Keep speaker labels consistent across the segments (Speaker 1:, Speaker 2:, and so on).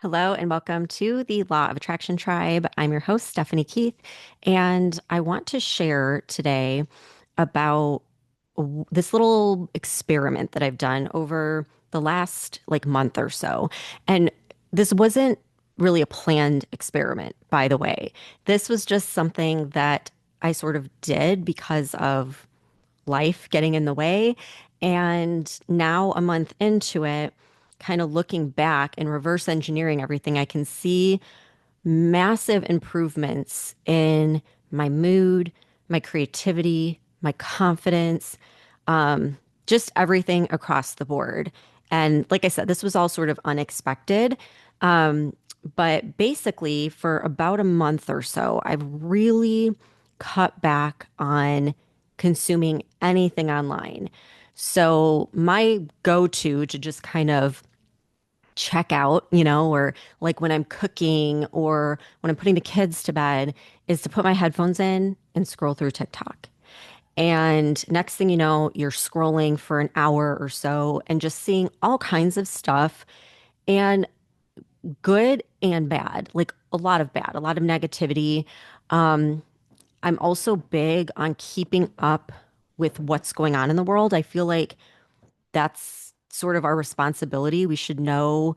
Speaker 1: Hello and welcome to the Law of Attraction Tribe. I'm your host, Stephanie Keith, and I want to share today about this little experiment that I've done over the last month or so. And this wasn't really a planned experiment, by the way. This was just something that I sort of did because of life getting in the way. And now, a month into it, kind of looking back and reverse engineering everything, I can see massive improvements in my mood, my creativity, my confidence, just everything across the board. And like I said, this was all sort of unexpected. Um, but basically, for about a month or so, I've really cut back on consuming anything online. So, my go to just kind of check out, or like when I'm cooking or when I'm putting the kids to bed, is to put my headphones in and scroll through TikTok. And next thing you know, you're scrolling for an hour or so and just seeing all kinds of stuff, and good and bad, like a lot of bad, a lot of negativity. I'm also big on keeping up with what's going on in the world. I feel like that's sort of our responsibility. We should know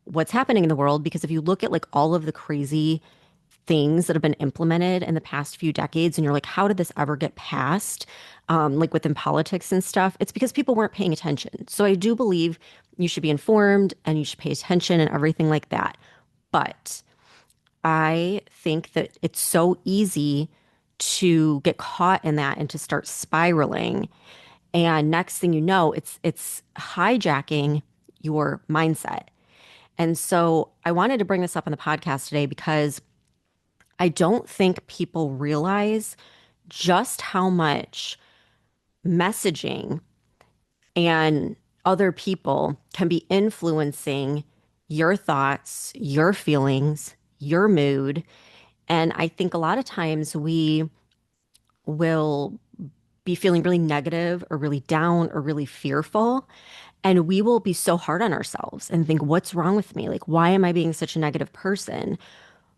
Speaker 1: what's happening in the world because if you look at like all of the crazy things that have been implemented in the past few decades and you're like, how did this ever get passed? Like within politics and stuff, it's because people weren't paying attention. So I do believe you should be informed and you should pay attention and everything like that. But I think that it's so easy to get caught in that and to start spiraling. And next thing you know, it's hijacking your mindset. And so I wanted to bring this up on the podcast today because I don't think people realize just how much messaging and other people can be influencing your thoughts, your feelings, your mood. And I think a lot of times we will be feeling really negative or really down or really fearful. And we will be so hard on ourselves and think, what's wrong with me? Like, why am I being such a negative person?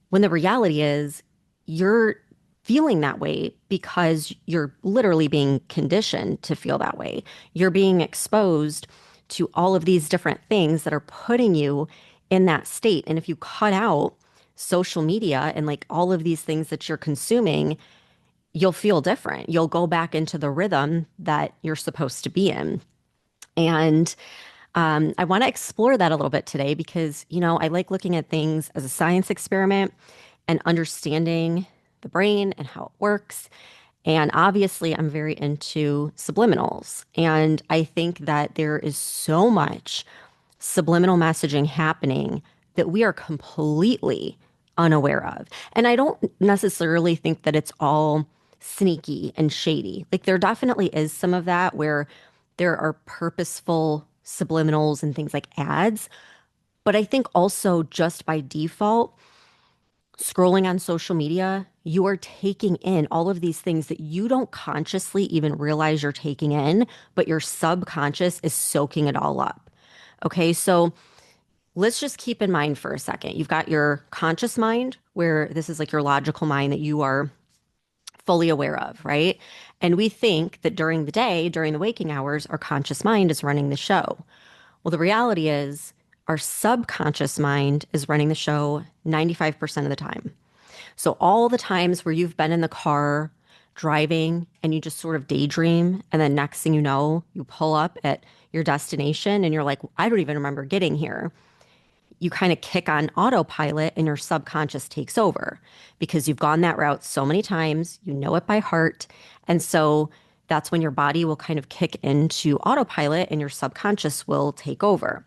Speaker 1: When the reality is, you're feeling that way because you're literally being conditioned to feel that way. You're being exposed to all of these different things that are putting you in that state. And if you cut out social media and like all of these things that you're consuming, you'll feel different. You'll go back into the rhythm that you're supposed to be in. And I want to explore that a little bit today because, I like looking at things as a science experiment and understanding the brain and how it works. And obviously, I'm very into subliminals. And I think that there is so much subliminal messaging happening that we are completely unaware of. And I don't necessarily think that it's all sneaky and shady. Like, there definitely is some of that where there are purposeful subliminals and things like ads. But I think also just by default, scrolling on social media, you are taking in all of these things that you don't consciously even realize you're taking in, but your subconscious is soaking it all up. Okay, so let's just keep in mind for a second. You've got your conscious mind, where this is like your logical mind that you are fully aware of, right? And we think that during the day, during the waking hours, our conscious mind is running the show. Well, the reality is our subconscious mind is running the show 95% of the time. So all the times where you've been in the car driving and you just sort of daydream, and then next thing you know, you pull up at your destination and you're like, I don't even remember getting here. You kind of kick on autopilot and your subconscious takes over because you've gone that route so many times, you know it by heart. And so that's when your body will kind of kick into autopilot and your subconscious will take over.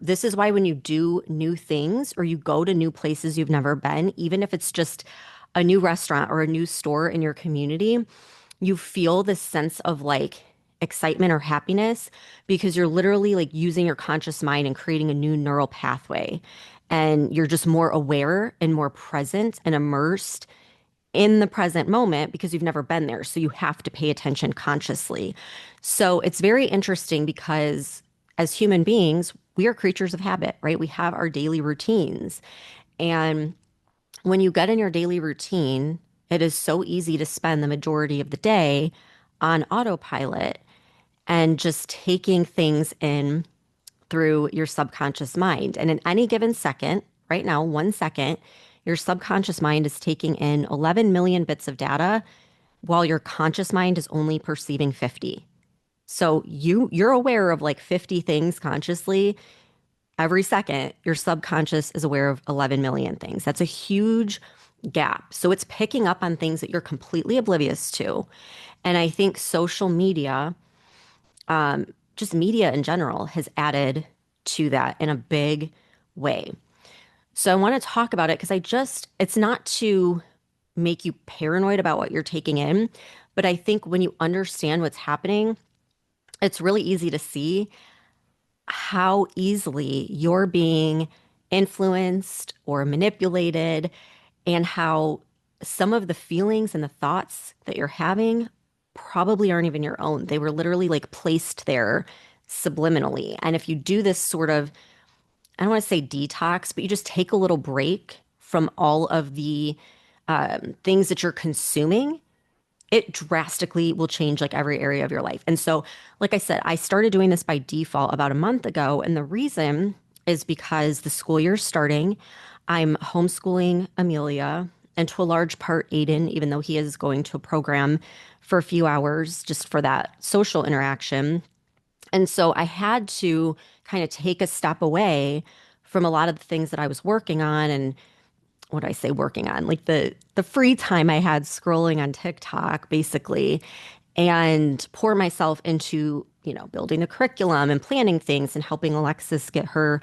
Speaker 1: This is why when you do new things or you go to new places you've never been, even if it's just a new restaurant or a new store in your community, you feel this sense of like excitement or happiness because you're literally like using your conscious mind and creating a new neural pathway. And you're just more aware and more present and immersed in the present moment because you've never been there. So you have to pay attention consciously. So it's very interesting because as human beings, we are creatures of habit, right? We have our daily routines. And when you get in your daily routine, it is so easy to spend the majority of the day on autopilot and just taking things in through your subconscious mind. And in any given second, right now, 1 second, your subconscious mind is taking in 11 million bits of data while your conscious mind is only perceiving 50. So you're aware of like 50 things consciously. Every second, your subconscious is aware of 11 million things. That's a huge gap. So it's picking up on things that you're completely oblivious to. And I think social media, just media in general, has added to that in a big way. So I want to talk about it because it's not to make you paranoid about what you're taking in, but I think when you understand what's happening, it's really easy to see how easily you're being influenced or manipulated, and how some of the feelings and the thoughts that you're having probably aren't even your own. They were literally like placed there subliminally. And if you do this sort of, I don't want to say detox, but you just take a little break from all of the things that you're consuming, it drastically will change like every area of your life. And so, like I said, I started doing this by default about a month ago. And the reason is because the school year's starting. I'm homeschooling Amelia and to a large part Aiden, even though he is going to a program for a few hours just for that social interaction. And so I had to kind of take a step away from a lot of the things that I was working on. And what do I say working on? Like the free time I had scrolling on TikTok, basically, and pour myself into, building the curriculum and planning things and helping Alexis get her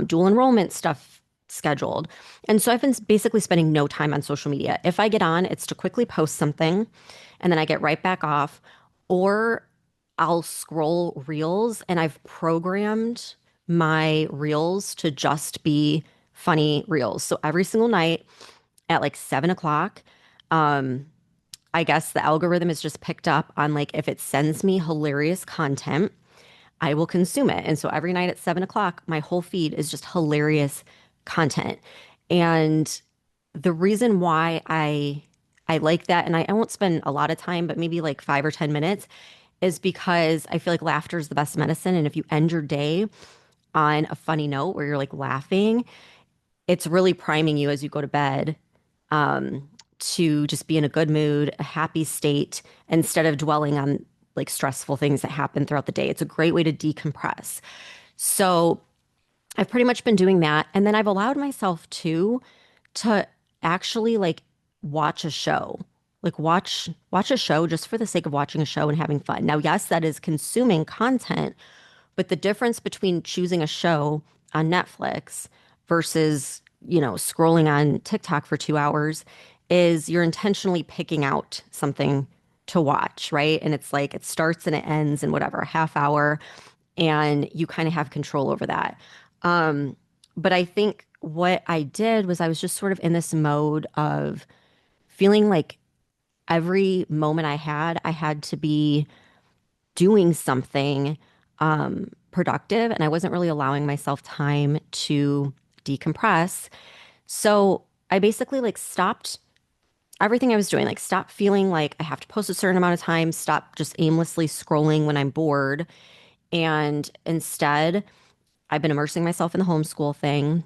Speaker 1: dual enrollment stuff scheduled. And so I've been basically spending no time on social media. If I get on, it's to quickly post something and then I get right back off, or I'll scroll reels, and I've programmed my reels to just be funny reels. So every single night at like 7 o'clock, I guess the algorithm is just picked up on like if it sends me hilarious content, I will consume it. And so every night at 7 o'clock, my whole feed is just hilarious content. And the reason why I like that, and I won't spend a lot of time, but maybe like 5 or 10 minutes, is because I feel like laughter is the best medicine. And if you end your day on a funny note where you're like laughing, it's really priming you as you go to bed to just be in a good mood, a happy state, instead of dwelling on like stressful things that happen throughout the day. It's a great way to decompress. So I've pretty much been doing that. And then I've allowed myself to actually like watch a show. Like watch a show just for the sake of watching a show and having fun. Now, yes, that is consuming content, but the difference between choosing a show on Netflix versus, scrolling on TikTok for 2 hours is you're intentionally picking out something to watch, right? And it's like it starts and it ends in whatever, a half hour, and you kind of have control over that. But I think what I did was I was just sort of in this mode of feeling like every moment I had to be doing something productive, and I wasn't really allowing myself time to decompress. So I basically like stopped everything I was doing, like stopped feeling like I have to post a certain amount of time, stop just aimlessly scrolling when I'm bored. And instead, I've been immersing myself in the homeschool thing.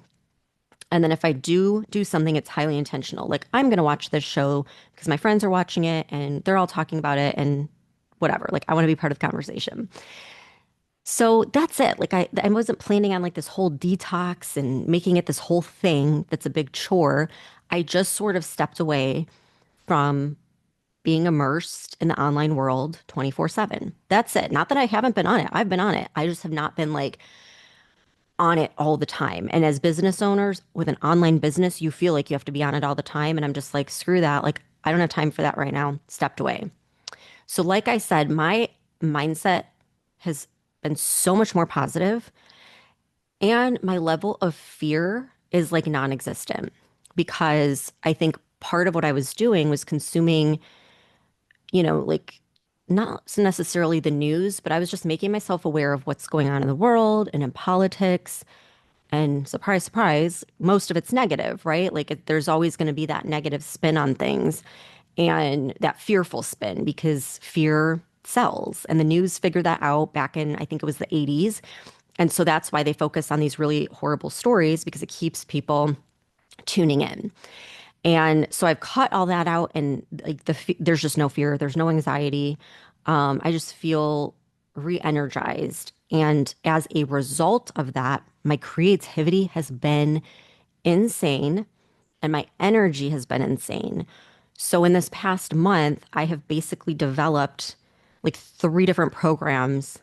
Speaker 1: And then if I do something, it's highly intentional. Like I'm going to watch this show because my friends are watching it and they're all talking about it and whatever. Like I want to be part of the conversation. So that's it. Like I wasn't planning on like this whole detox and making it this whole thing that's a big chore. I just sort of stepped away from being immersed in the online world 24/7. That's it. Not that I haven't been on it. I've been on it. I just have not been like on it all the time. And as business owners with an online business, you feel like you have to be on it all the time. And I'm just like, screw that. Like, I don't have time for that right now. Stepped away. So, like I said, my mindset has been so much more positive, and my level of fear is like non existent because I think part of what I was doing was consuming, like not necessarily the news, but I was just making myself aware of what's going on in the world and in politics. And surprise, surprise, most of it's negative, right? Like there's always going to be that negative spin on things and that fearful spin because fear sells. And the news figured that out back in, I think it was the 80s. And so that's why they focus on these really horrible stories because it keeps people tuning in. And so I've cut all that out, and like there's just no fear, there's no anxiety. I just feel re-energized, and as a result of that, my creativity has been insane, and my energy has been insane. So in this past month, I have basically developed like three different programs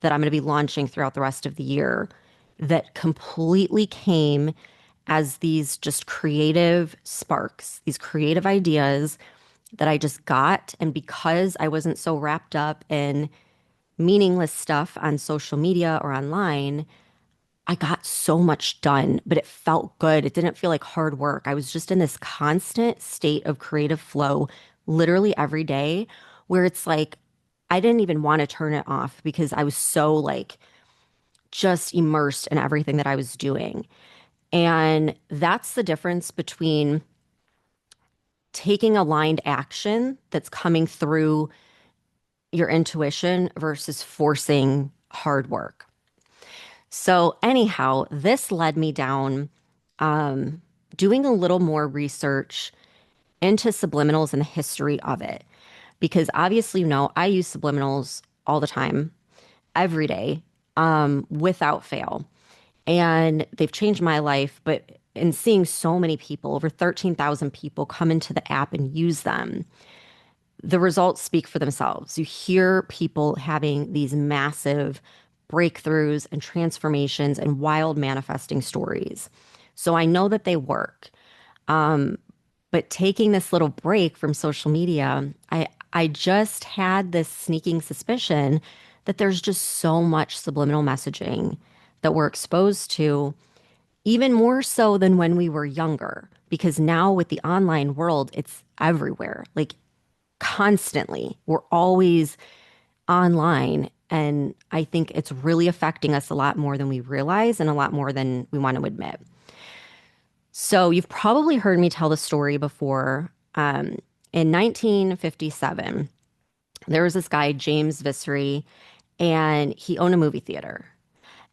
Speaker 1: that I'm going to be launching throughout the rest of the year that completely came as these just creative sparks, these creative ideas that I just got. And because I wasn't so wrapped up in meaningless stuff on social media or online, I got so much done, but it felt good. It didn't feel like hard work. I was just in this constant state of creative flow literally every day where it's like I didn't even want to turn it off because I was so like just immersed in everything that I was doing. And that's the difference between taking aligned action that's coming through your intuition versus forcing hard work. So, anyhow, this led me down doing a little more research into subliminals and the history of it. Because obviously, you know, I use subliminals all the time, every day, without fail. And they've changed my life. But in seeing so many people, over 13,000 people come into the app and use them, the results speak for themselves. You hear people having these massive breakthroughs and transformations and wild manifesting stories. So I know that they work. But taking this little break from social media, I just had this sneaking suspicion that there's just so much subliminal messaging that we're exposed to, even more so than when we were younger. Because now with the online world, it's everywhere, like constantly. We're always online. And I think it's really affecting us a lot more than we realize and a lot more than we want to admit. So you've probably heard me tell the story before. In 1957, there was this guy, James Vissery, and he owned a movie theater.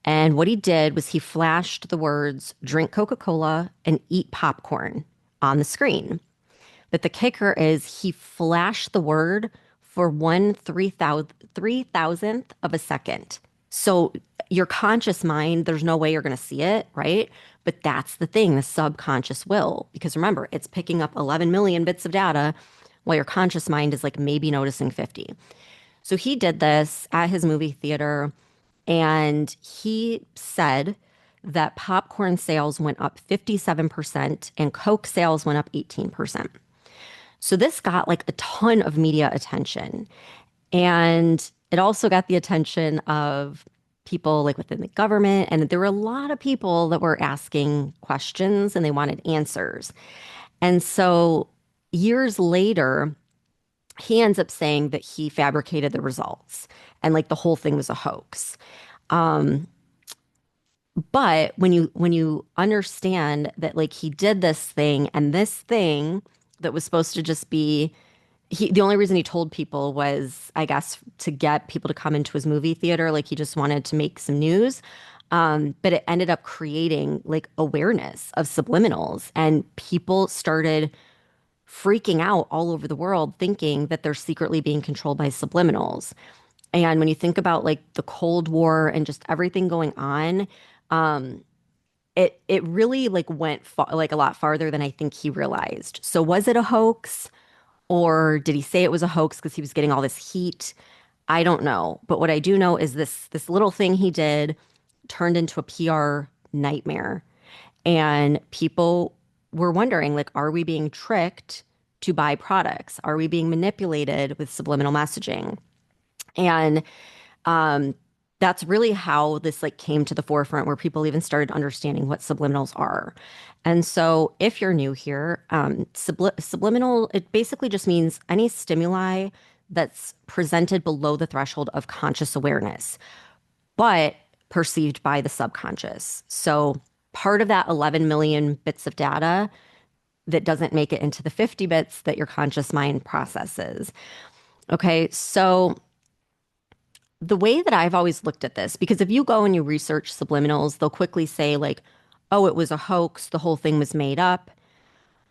Speaker 1: And what he did was he flashed the words, drink Coca-Cola and eat popcorn on the screen. But the kicker is he flashed the word for 1/3,000th of a second. So your conscious mind, there's no way you're going to see it, right? But that's the thing, the subconscious will. Because remember, it's picking up 11 million bits of data while your conscious mind is like maybe noticing 50. So he did this at his movie theater, and he said that popcorn sales went up 57% and Coke sales went up 18%. So this got like a ton of media attention. And it also got the attention of people like within the government. And there were a lot of people that were asking questions and they wanted answers. And so years later, he ends up saying that he fabricated the results and like the whole thing was a hoax. But when you understand that like he did this thing and this thing that was supposed to just be the only reason he told people was, I guess, to get people to come into his movie theater. Like he just wanted to make some news. But it ended up creating like awareness of subliminals, and people started freaking out all over the world thinking that they're secretly being controlled by subliminals. And when you think about like the Cold War and just everything going on, it really like went like a lot farther than I think he realized. So was it a hoax? Or did he say it was a hoax because he was getting all this heat? I don't know. But what I do know is this little thing he did turned into a PR nightmare. And people were wondering, like, are we being tricked to buy products? Are we being manipulated with subliminal messaging? And um, that's really how this like came to the forefront, where people even started understanding what subliminals are. And so, if you're new here, subliminal, it basically just means any stimuli that's presented below the threshold of conscious awareness, but perceived by the subconscious. So part of that 11 million bits of data that doesn't make it into the 50 bits that your conscious mind processes. Okay, so the way that I've always looked at this, because if you go and you research subliminals, they'll quickly say, like, oh, it was a hoax, the whole thing was made up.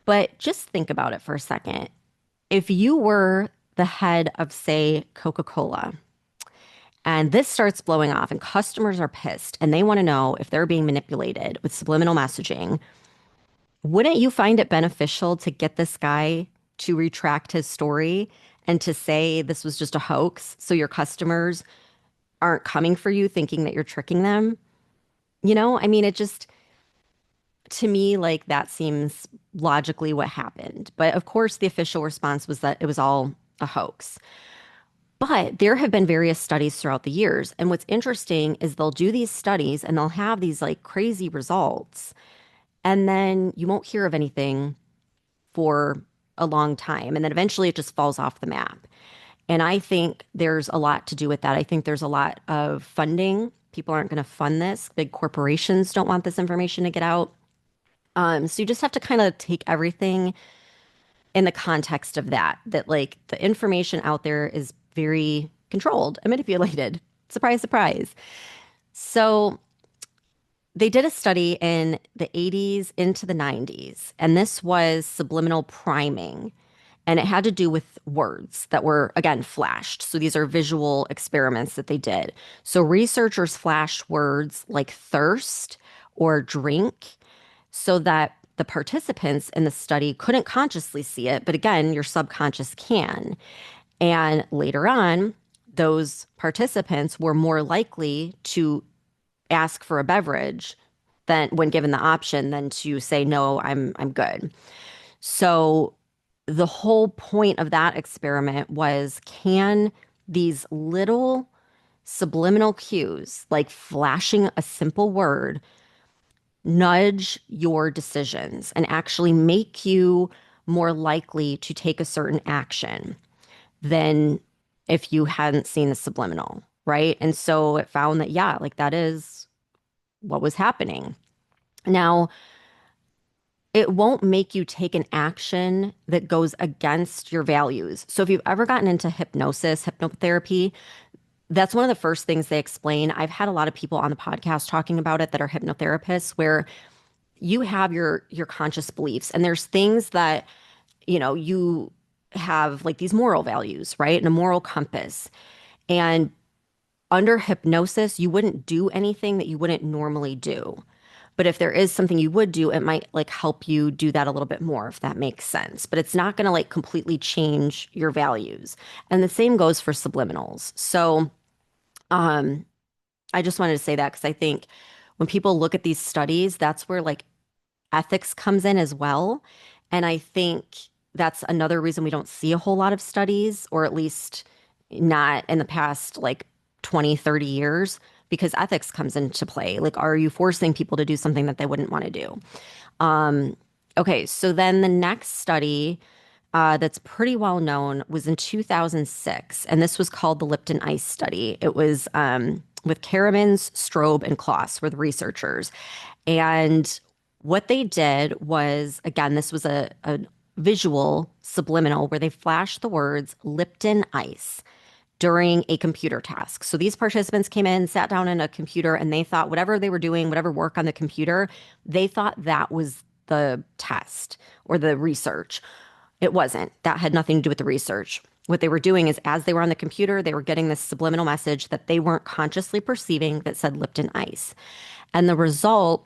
Speaker 1: But just think about it for a second. If you were the head of, say, Coca-Cola, and this starts blowing off, and customers are pissed, and they want to know if they're being manipulated with subliminal messaging, wouldn't you find it beneficial to get this guy to retract his story and to say this was just a hoax so your customers aren't coming for you thinking that you're tricking them? I mean, it just, to me, like that seems logically what happened. But of course, the official response was that it was all a hoax. But there have been various studies throughout the years. And what's interesting is they'll do these studies and they'll have these like crazy results. And then you won't hear of anything for a long time. And then eventually it just falls off the map. And I think there's a lot to do with that. I think there's a lot of funding. People aren't going to fund this. Big corporations don't want this information to get out. So you just have to kind of take everything in the context of that like the information out there is very controlled and manipulated. Surprise, surprise. So they did a study in the 80s into the 90s, and this was subliminal priming. And it had to do with words that were, again, flashed. So these are visual experiments that they did. So researchers flashed words like thirst or drink so that the participants in the study couldn't consciously see it. But again, your subconscious can. And later on, those participants were more likely to ask for a beverage than when given the option than to say, no, I'm good. So the whole point of that experiment was, can these little subliminal cues, like flashing a simple word, nudge your decisions and actually make you more likely to take a certain action than if you hadn't seen the subliminal, right? And so it found that, yeah, like that is what was happening. Now, it won't make you take an action that goes against your values. So if you've ever gotten into hypnosis, hypnotherapy, that's one of the first things they explain. I've had a lot of people on the podcast talking about it that are hypnotherapists, where you have your conscious beliefs, and there's things that, you have like these moral values, right? And a moral compass. And under hypnosis, you wouldn't do anything that you wouldn't normally do. But if there is something you would do, it might like help you do that a little bit more, if that makes sense. But it's not going to like completely change your values. And the same goes for subliminals. So I just wanted to say that because I think when people look at these studies, that's where like ethics comes in as well. And I think that's another reason we don't see a whole lot of studies, or at least not in the past like 20, 30 years, because ethics comes into play. Like, are you forcing people to do something that they wouldn't want to do? Okay, so then the next study that's pretty well known was in 2006, and this was called the Lipton Ice Study. It was with Karamans, Strobe, and Kloss were the researchers. And what they did was, again, this was a visual subliminal where they flashed the words Lipton Ice during a computer task. So these participants came in, sat down in a computer, and they thought whatever they were doing, whatever work on the computer, they thought that was the test or the research. It wasn't. That had nothing to do with the research. What they were doing is, as they were on the computer, they were getting this subliminal message that they weren't consciously perceiving that said Lipton Ice. And the result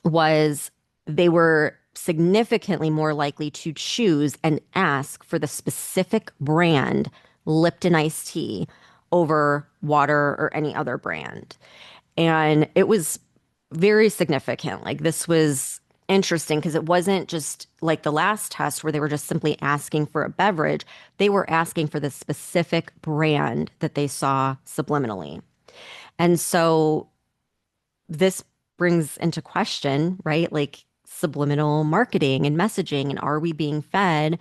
Speaker 1: was they were significantly more likely to choose and ask for the specific brand Lipton iced tea over water or any other brand. And it was very significant. Like, this was interesting because it wasn't just like the last test where they were just simply asking for a beverage. They were asking for the specific brand that they saw subliminally. And so this brings into question, right? Like subliminal marketing and messaging. And are we being fed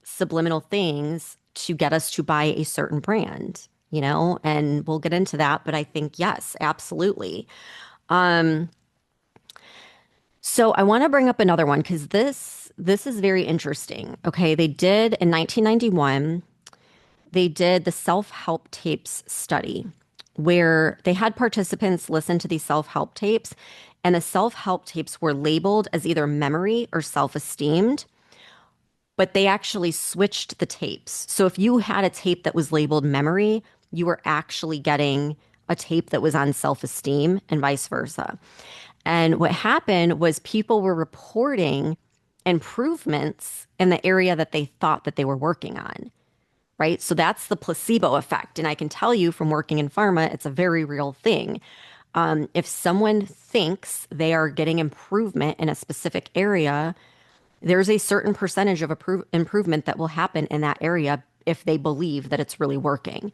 Speaker 1: subliminal things to get us to buy a certain brand, and we'll get into that. But I think, yes, absolutely. So I want to bring up another one because this is very interesting. Okay, they did in 1991, they did the self-help tapes study where they had participants listen to these self-help tapes, and the self-help tapes were labeled as either memory or self-esteemed, but they actually switched the tapes. So if you had a tape that was labeled memory, you were actually getting a tape that was on self-esteem and vice versa. And what happened was people were reporting improvements in the area that they thought that they were working on, right? So that's the placebo effect. And I can tell you from working in pharma, it's a very real thing. If someone thinks they are getting improvement in a specific area, there's a certain percentage of improvement that will happen in that area if they believe that it's really working.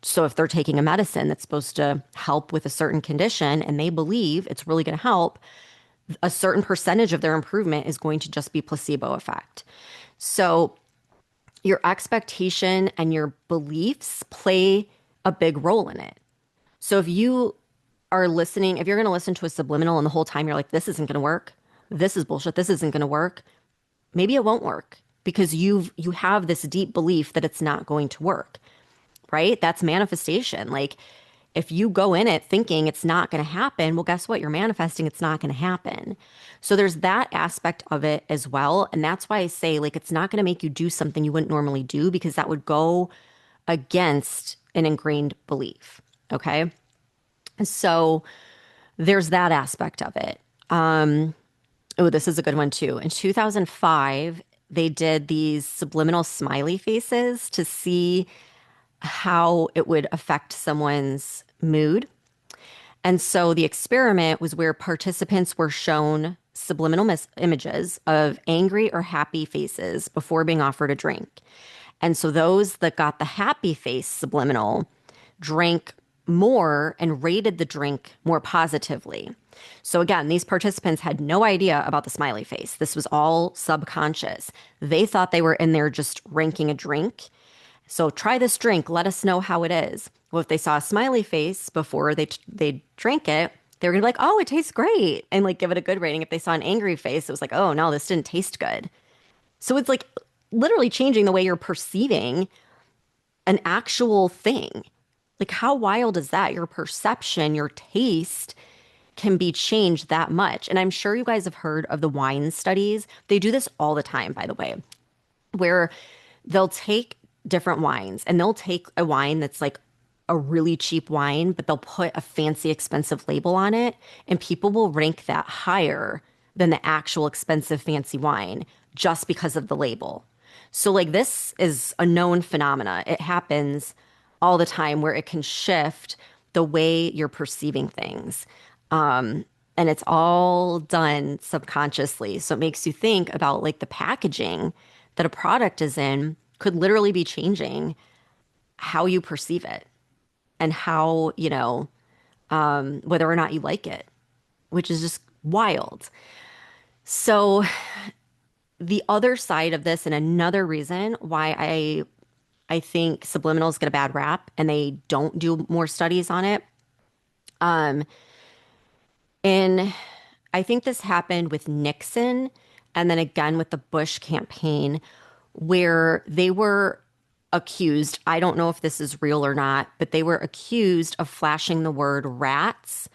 Speaker 1: So if they're taking a medicine that's supposed to help with a certain condition and they believe it's really going to help, a certain percentage of their improvement is going to just be placebo effect. So your expectation and your beliefs play a big role in it. So if you are listening, if you're going to listen to a subliminal and the whole time you're like, this isn't going to work, this is bullshit, this isn't going to work, maybe it won't work because you have this deep belief that it's not going to work, right? That's manifestation. Like if you go in it thinking it's not going to happen, well, guess what? You're manifesting it's not going to happen. So there's that aspect of it as well. And that's why I say like it's not going to make you do something you wouldn't normally do because that would go against an ingrained belief. Okay. So there's that aspect of it. Oh, this is a good one too. In 2005, they did these subliminal smiley faces to see how it would affect someone's mood. And so the experiment was where participants were shown subliminal images of angry or happy faces before being offered a drink. And so those that got the happy face subliminal drank more and rated the drink more positively. So again, these participants had no idea about the smiley face. This was all subconscious. They thought they were in there just ranking a drink. So try this drink. Let us know how it is. Well, if they saw a smiley face before they drank it, they were gonna be like, oh, it tastes great, and like give it a good rating. If they saw an angry face, it was like, oh no, this didn't taste good. So it's like literally changing the way you're perceiving an actual thing. Like how wild is that? Your perception, your taste can be changed that much. And I'm sure you guys have heard of the wine studies. They do this all the time, by the way, where they'll take different wines and they'll take a wine that's like a really cheap wine, but they'll put a fancy, expensive label on it, and people will rank that higher than the actual expensive, fancy wine just because of the label. So, like, this is a known phenomena. It happens all the time where it can shift the way you're perceiving things. And it's all done subconsciously. So it makes you think about like the packaging that a product is in could literally be changing how you perceive it and how, whether or not you like it, which is just wild. So the other side of this and another reason why I think subliminals get a bad rap and they don't do more studies on it. And I think this happened with Nixon and then again with the Bush campaign where they were accused. I don't know if this is real or not, but they were accused of flashing the word rats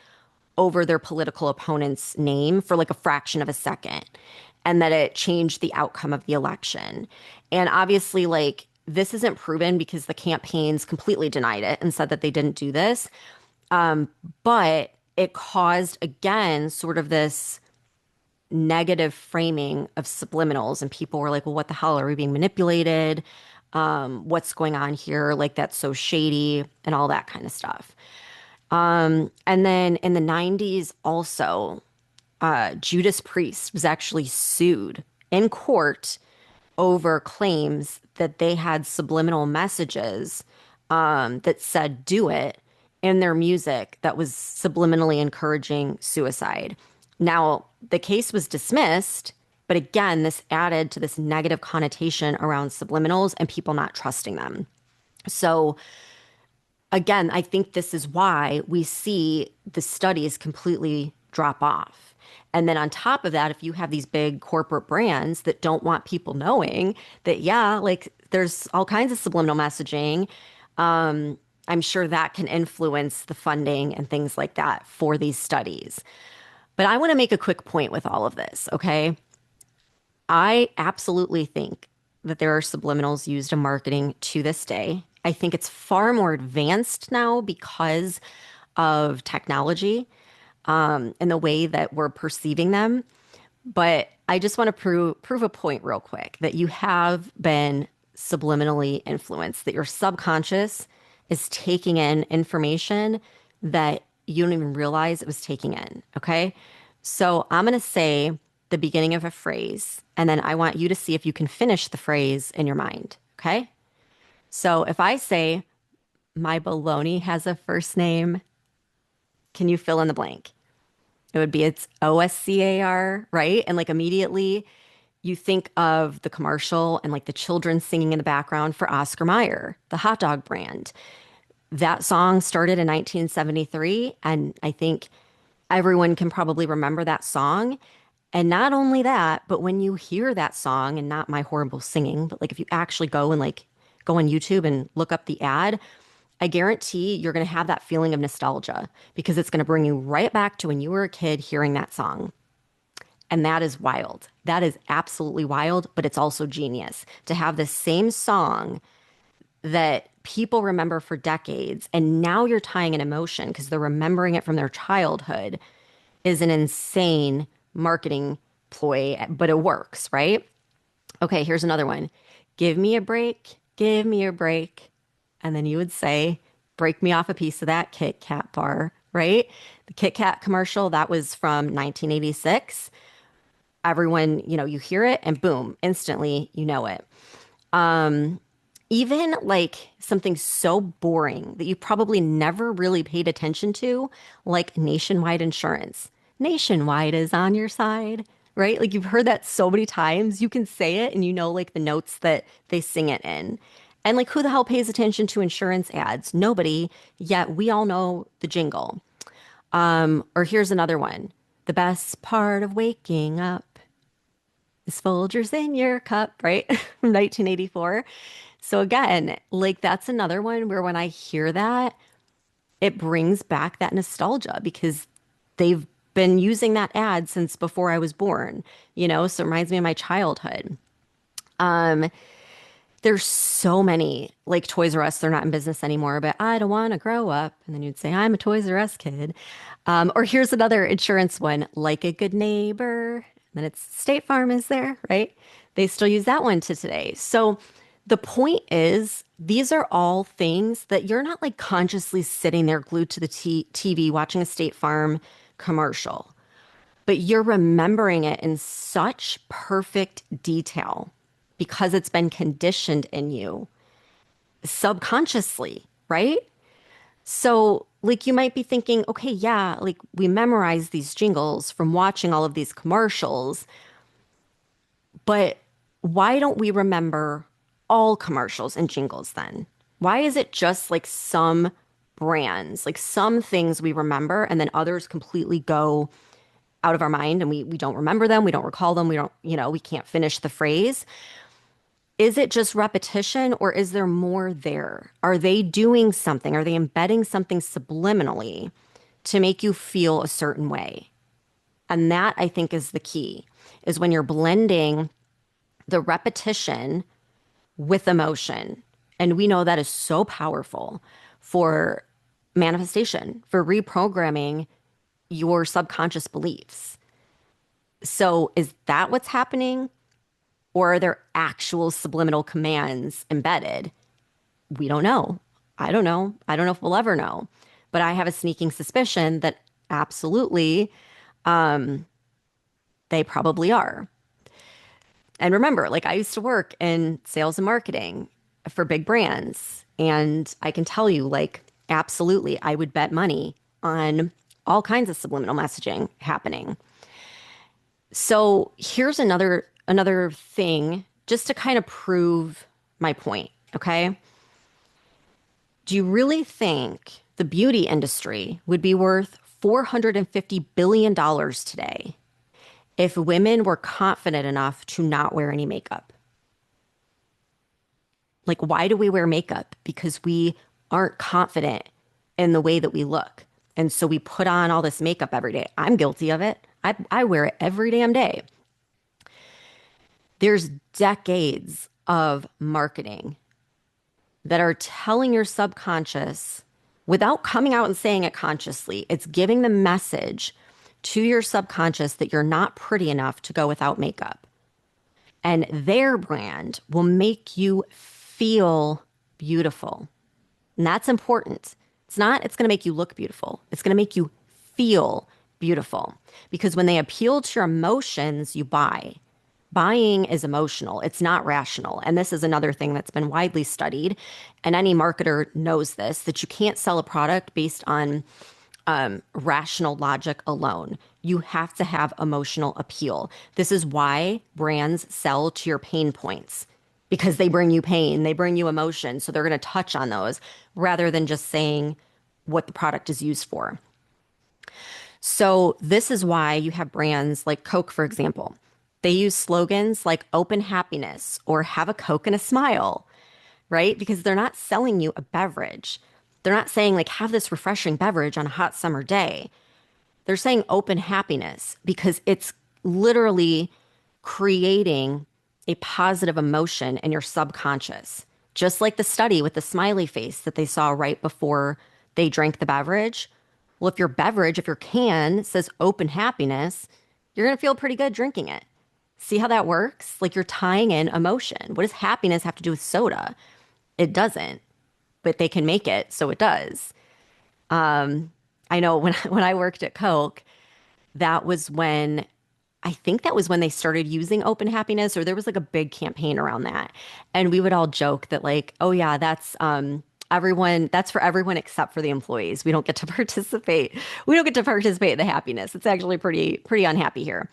Speaker 1: over their political opponent's name for like a fraction of a second, and that it changed the outcome of the election. And obviously, like, this isn't proven because the campaigns completely denied it and said that they didn't do this. But it caused, again, sort of this negative framing of subliminals. And people were like, well, what the hell? Are we being manipulated? What's going on here? Like, that's so shady and all that kind of stuff. And then in the 90s, also, Judas Priest was actually sued in court over claims that they had subliminal messages that said, do it, in their music that was subliminally encouraging suicide. Now, the case was dismissed But again, this added to this negative connotation around subliminals and people not trusting them. So again, I think this is why we see the studies completely drop off. And then on top of that, if you have these big corporate brands that don't want people knowing that, yeah, like there's all kinds of subliminal messaging, I'm sure that can influence the funding and things like that for these studies. But I want to make a quick point with all of this, okay? I absolutely think that there are subliminals used in marketing to this day. I think it's far more advanced now because of technology and the way that we're perceiving them. But I just want to prove a point real quick that you have been subliminally influenced, that your subconscious is taking in information that you don't even realize it was taking in. Okay. So I'm going to say the beginning of a phrase, and then I want you to see if you can finish the phrase in your mind. Okay. So if I say, my baloney has a first name, can you fill in the blank? It would be it's OSCAR, right? And like immediately you think of the commercial and like the children singing in the background for Oscar Mayer, the hot dog brand. That song started in 1973. And I think everyone can probably remember that song. And not only that, but when you hear that song and not my horrible singing, but like if you actually go and like go on YouTube and look up the ad, I guarantee you're going to have that feeling of nostalgia because it's going to bring you right back to when you were a kid hearing that song. And that is wild. That is absolutely wild, but it's also genius to have the same song that people remember for decades. And now you're tying an emotion because they're remembering it from their childhood is an insane marketing ploy, but it works, right? Okay, here's another one. Give me a break. Give me a break. And then you would say, break me off a piece of that Kit Kat bar, right? The Kit Kat commercial, that was from 1986. Everyone, you hear it and boom, instantly you know it. Even like something so boring that you probably never really paid attention to, like Nationwide Insurance. Nationwide is on your side, right? Like you've heard that so many times, you can say it and you know like the notes that they sing it in. And like who the hell pays attention to insurance ads? Nobody, yet we all know the jingle. Or here's another one. The best part of waking up is Folgers in your cup, right? From 1984. So again, like that's another one where when I hear that, it brings back that nostalgia because they've been using that ad since before I was born, so it reminds me of my childhood. There's so many like Toys R Us, they're not in business anymore, but I don't want to grow up. And then you'd say, I'm a Toys R Us kid. Or here's another insurance one, like a good neighbor. And then it's State Farm is there, right? They still use that one to today. So the point is, these are all things that you're not like consciously sitting there glued to the TV watching a State Farm commercial, but you're remembering it in such perfect detail because it's been conditioned in you subconsciously, right? So, like, you might be thinking, okay, yeah, like we memorize these jingles from watching all of these commercials, but why don't we remember all commercials and jingles then? Why is it just like some brands, like some things we remember and then others completely go out of our mind and we don't remember them, we don't recall them, we don't, we can't finish the phrase? Is it just repetition or is there more there? Are they doing something? Are they embedding something subliminally to make you feel a certain way? And that I think is the key, is when you're blending the repetition with emotion. And we know that is so powerful for manifestation, for reprogramming your subconscious beliefs. So is that what's happening? Or are there actual subliminal commands embedded? We don't know. I don't know. I don't know if we'll ever know. But I have a sneaking suspicion that absolutely they probably are. And remember, like I used to work in sales and marketing for big brands. And I can tell you, like, absolutely, I would bet money on all kinds of subliminal messaging happening. So here's another thing just to kind of prove my point, okay? Do you really think the beauty industry would be worth $450 billion dollars today if women were confident enough to not wear any makeup? Like, why do we wear makeup? Because we aren't confident in the way that we look. And so we put on all this makeup every day. I'm guilty of it. I wear it every damn day. There's decades of marketing that are telling your subconscious without coming out and saying it consciously. It's giving the message to your subconscious that you're not pretty enough to go without makeup. And their brand will make you feel beautiful. And that's important. It's going to make you look beautiful. It's going to make you feel beautiful. Because when they appeal to your emotions, you buy. Buying is emotional, it's not rational. And this is another thing that's been widely studied. And any marketer knows this, that you can't sell a product based on rational logic alone. You have to have emotional appeal. This is why brands sell to your pain points because they bring you pain, they bring you emotion. So they're going to touch on those rather than just saying what the product is used for. So this is why you have brands like Coke, for example. They use slogans like open happiness or have a Coke and a smile, right? Because they're not selling you a beverage. They're not saying like have this refreshing beverage on a hot summer day. They're saying open happiness because it's literally creating a positive emotion in your subconscious. Just like the study with the smiley face that they saw right before they drank the beverage. Well, if your beverage, if your can says open happiness, you're going to feel pretty good drinking it. See how that works? Like you're tying in emotion. What does happiness have to do with soda? It doesn't, but they can make it so it does. I know when I worked at Coke, that was when I think that was when they started using open happiness, or there was like a big campaign around that. And we would all joke that like, oh yeah, that's for everyone except for the employees. We don't get to participate. We don't get to participate in the happiness. It's actually pretty unhappy here.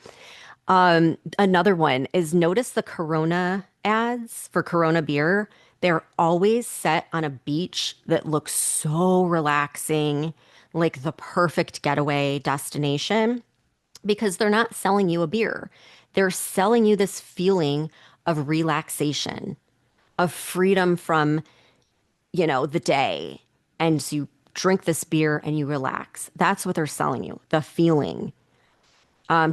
Speaker 1: Another one is notice the Corona ads for Corona beer. They're always set on a beach that looks so relaxing, like the perfect getaway destination, because they're not selling you a beer. They're selling you this feeling of relaxation, of freedom from, the day. And so you drink this beer and you relax. That's what they're selling you, the feeling.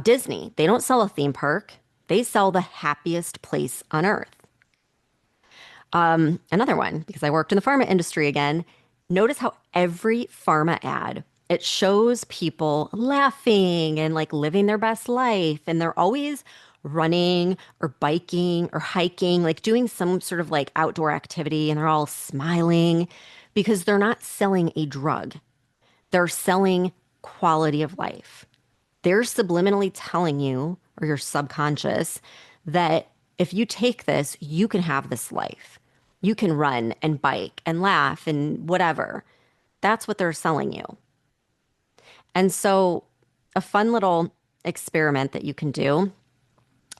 Speaker 1: Disney, they don't sell a theme park. They sell the happiest place on earth. Another one, because I worked in the pharma industry again, notice how every pharma ad, it shows people laughing and like living their best life. And they're always running or biking or hiking, like doing some sort of like outdoor activity. And they're all smiling because they're not selling a drug. They're selling quality of life. They're subliminally telling you, or your subconscious, that if you take this, you can have this life. You can run and bike and laugh and whatever. That's what they're selling you. And so, a fun little experiment that you can do,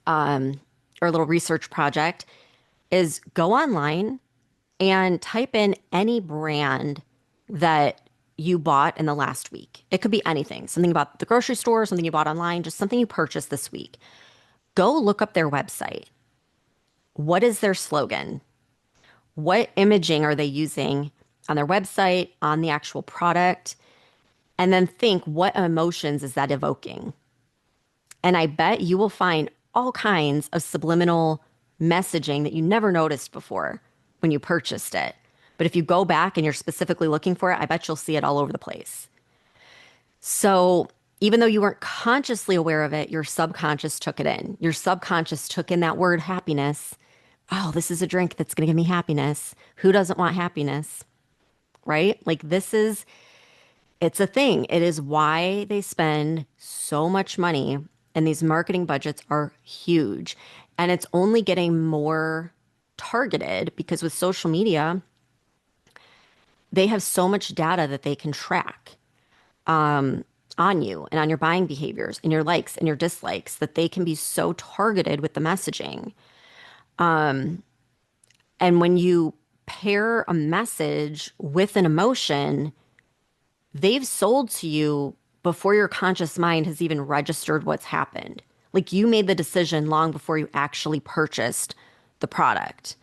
Speaker 1: or a little research project, is go online and type in any brand that you bought in the last week. It could be anything, something about the grocery store, something you bought online, just something you purchased this week. Go look up their website. What is their slogan? What imaging are they using on their website, on the actual product? And then think, what emotions is that evoking? And I bet you will find all kinds of subliminal messaging that you never noticed before when you purchased it. But if you go back and you're specifically looking for it, I bet you'll see it all over the place. So even though you weren't consciously aware of it, your subconscious took it in. Your subconscious took in that word happiness. Oh, this is a drink that's going to give me happiness. Who doesn't want happiness? Right? Like it's a thing. It is why they spend so much money, and these marketing budgets are huge. And it's only getting more targeted because with social media, they have so much data that they can track. on you and on your buying behaviors and your likes and your dislikes that they can be so targeted with the messaging. And when you pair a message with an emotion, they've sold to you before your conscious mind has even registered what's happened. Like you made the decision long before you actually purchased the product.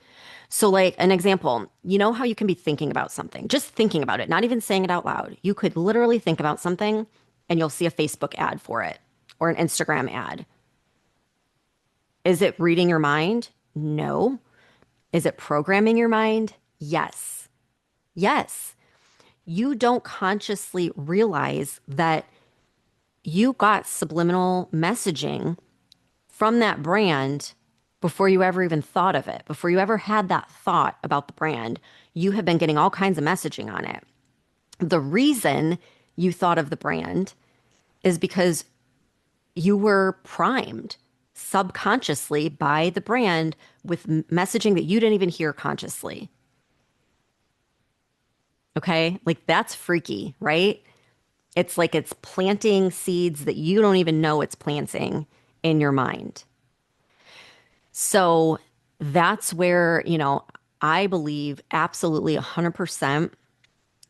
Speaker 1: So, like an example, you know how you can be thinking about something, just thinking about it, not even saying it out loud. You could literally think about something and you'll see a Facebook ad for it or an Instagram ad. Is it reading your mind? No. Is it programming your mind? Yes. Yes. You don't consciously realize that you got subliminal messaging from that brand before you ever even thought of it, before you ever had that thought about the brand. You have been getting all kinds of messaging on it. The reason you thought of the brand is because you were primed subconsciously by the brand with messaging that you didn't even hear consciously. Okay? Like that's freaky, right? It's like it's planting seeds that you don't even know it's planting in your mind. So that's where, I believe absolutely 100%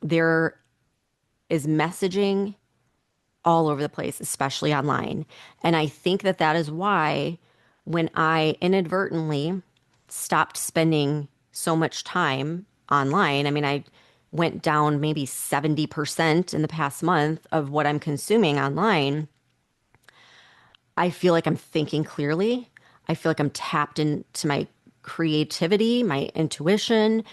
Speaker 1: there is messaging all over the place, especially online. And I think that that is why when I inadvertently stopped spending so much time online, I mean, I went down maybe 70% in the past month of what I'm consuming online. I feel like I'm thinking clearly. I feel like I'm tapped into my creativity, my intuition.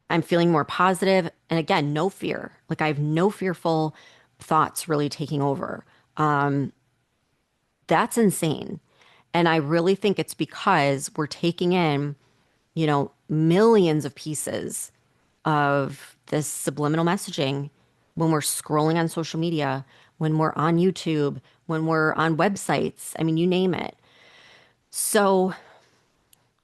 Speaker 1: I'm feeling more positive. And again, no fear. Like I have no fearful thoughts really taking over. That's insane. And I really think it's because we're taking in, millions of pieces of this subliminal messaging when we're scrolling on social media, when we're on YouTube, when we're on websites. I mean, you name it. So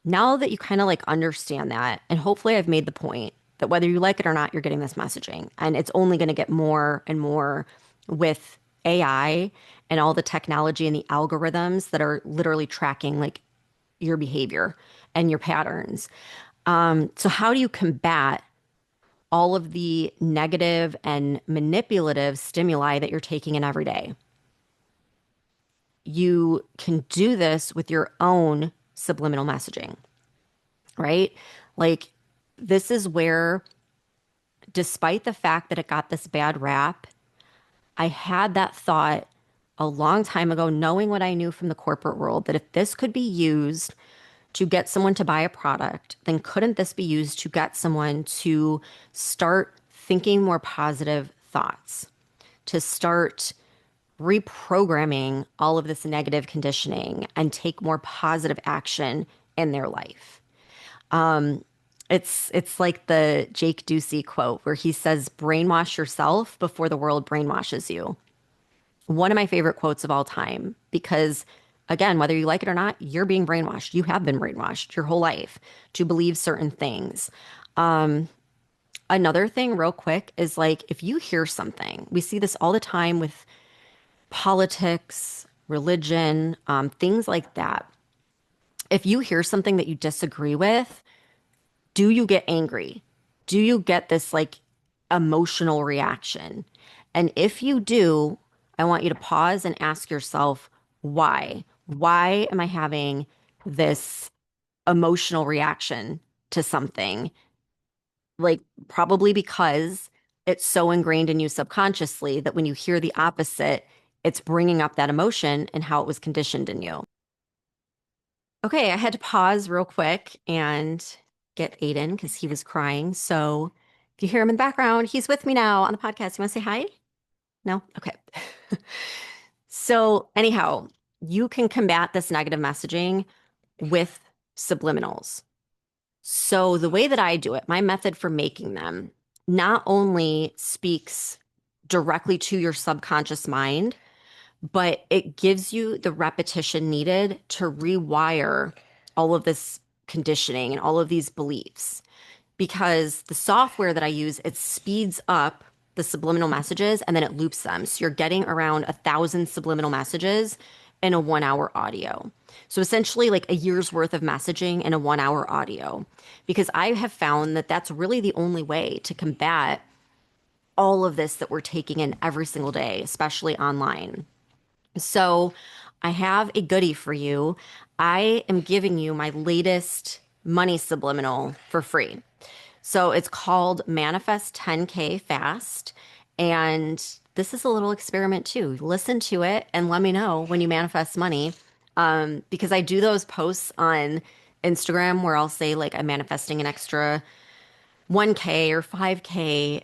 Speaker 1: now that you kind of like understand that, and hopefully I've made the point that whether you like it or not, you're getting this messaging. And it's only going to get more and more with AI and all the technology and the algorithms that are literally tracking like your behavior and your patterns. So, how do you combat all of the negative and manipulative stimuli that you're taking in every day? You can do this with your own subliminal messaging, right? Like, this is where, despite the fact that it got this bad rap, I had that thought a long time ago, knowing what I knew from the corporate world, that if this could be used to get someone to buy a product, then couldn't this be used to get someone to start thinking more positive thoughts, to start reprogramming all of this negative conditioning and take more positive action in their life? It's like the Jake Ducey quote where he says, "Brainwash yourself before the world brainwashes you." One of my favorite quotes of all time, because again, whether you like it or not, you're being brainwashed. You have been brainwashed your whole life to believe certain things. Another thing, real quick, is like if you hear something, we see this all the time with politics, religion, things like that. If you hear something that you disagree with, do you get angry? Do you get this like emotional reaction? And if you do, I want you to pause and ask yourself, why? Why am I having this emotional reaction to something? Like, probably because it's so ingrained in you subconsciously that when you hear the opposite, it's bringing up that emotion and how it was conditioned in you. Okay, I had to pause real quick and get Aiden because he was crying. So if you hear him in the background, he's with me now on the podcast. You want to say hi? No? Okay. So, anyhow, you can combat this negative messaging with subliminals. So, the way that I do it, my method for making them not only speaks directly to your subconscious mind, but it gives you the repetition needed to rewire all of this conditioning and all of these beliefs. Because the software that I use, it speeds up the subliminal messages and then it loops them. So you're getting around 1,000 subliminal messages in a 1 hour audio. So essentially, like a year's worth of messaging in a 1 hour audio. Because I have found that that's really the only way to combat all of this that we're taking in every single day, especially online. So I have a goodie for you. I am giving you my latest money subliminal for free. So it's called Manifest 10K Fast. And this is a little experiment too. Listen to it and let me know when you manifest money. Because I do those posts on Instagram where I'll say, like, I'm manifesting an extra 1K or 5K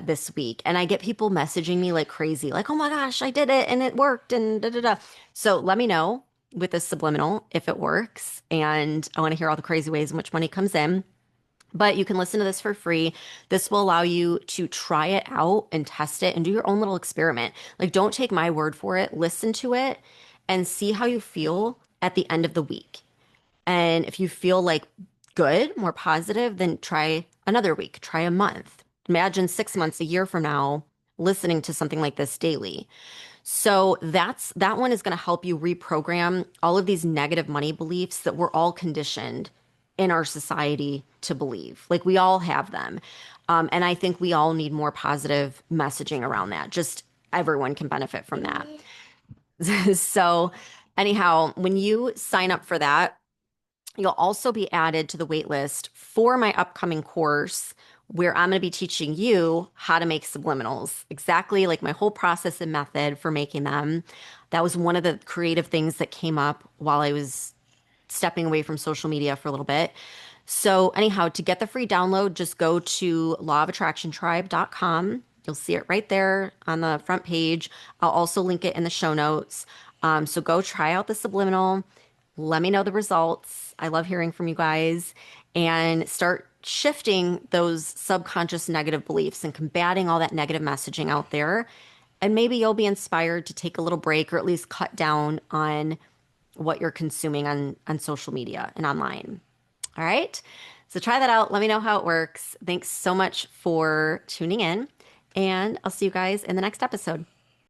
Speaker 1: this week. And I get people messaging me like crazy, like, oh my gosh, I did it and it worked and da da da. So let me know with this subliminal if it works. And I want to hear all the crazy ways in which money comes in. But you can listen to this for free. This will allow you to try it out and test it and do your own little experiment. Like, don't take my word for it. Listen to it and see how you feel at the end of the week. And if you feel like good, more positive, then try another week, try a month. Imagine 6 months, a year from now, listening to something like this daily. So that one is going to help you reprogram all of these negative money beliefs that we're all conditioned in our society to believe. Like, we all have them. And I think we all need more positive messaging around that. Just everyone can benefit from that. So, anyhow, when you sign up for that, you'll also be added to the wait list for my upcoming course where I'm going to be teaching you how to make subliminals, exactly like my whole process and method for making them. That was one of the creative things that came up while I was stepping away from social media for a little bit. So, anyhow, to get the free download, just go to lawofattractiontribe.com. You'll see it right there on the front page. I'll also link it in the show notes. So go try out the subliminal. Let me know the results. I love hearing from you guys, and start shifting those subconscious negative beliefs and combating all that negative messaging out there. And maybe you'll be inspired to take a little break or at least cut down on what you're consuming on social media and online. All right. So try that out. Let me know how it works. Thanks so much for tuning in, and I'll see you guys in the next episode.